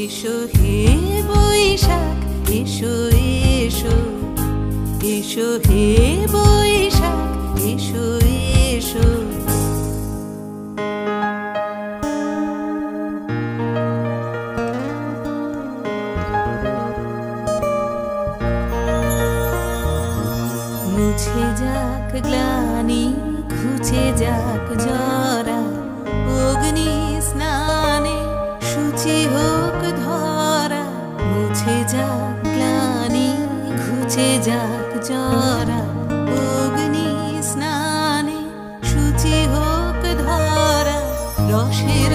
এসো হে বৈশাখ এসো এসো, এসো হে বৈশাখ এসো এসো। মুছে যাক গ্লানি ঘুচে যাক জরা, অগ্নি স্নানে শুচি হোক ধরা। মুছে যাক গ্লানি ঘুচে যাক জরা, অগ্নি স্নানে শুচি হোক ধরা। রসের